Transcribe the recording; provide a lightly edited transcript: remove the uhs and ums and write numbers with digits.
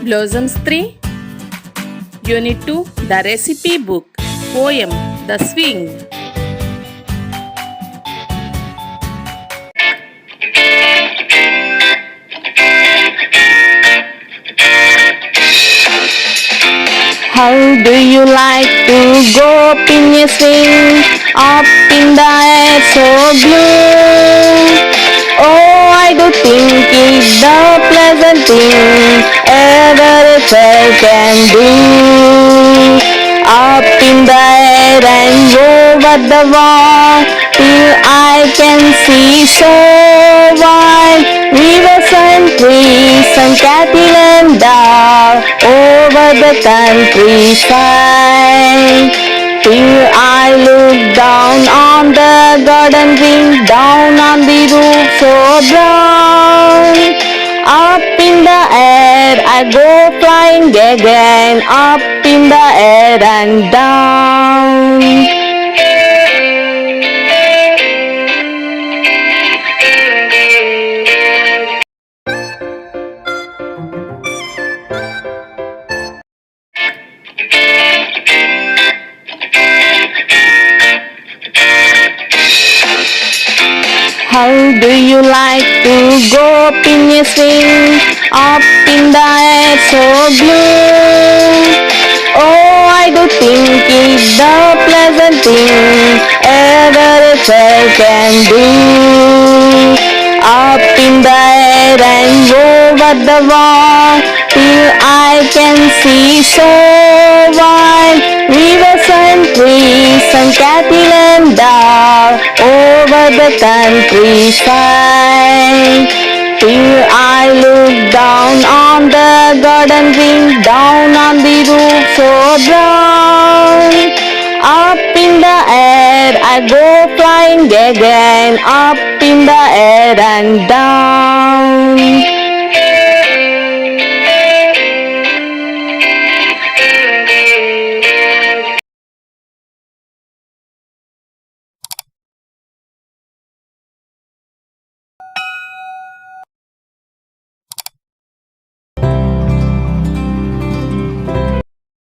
Blossoms 3, Unit 2, The Recipe Book, Poem, The Swing. How do you like to go up in a swing, up in the air so blue? Oh, I do think it's the pleasant thing ever a child can do. Up in the air and over the wall, till I can see so wide. Rivers and trees and cattle and dove over the countryside. Till I look down on the garden wing, down on the roof so brown. Up in the air I go flying again, up in the air and down. How do you like to go up in a swing, up in the air so blue? Oh, I do think it's the pleasant thing ever a child can do. Up in the air and over the wall, till I can see so wide. Rivers and trees and cattle and dove over the countryside. Till I look down on the garden wing, down on the roof so brown. Up in the air I go flying again, up in the air and down.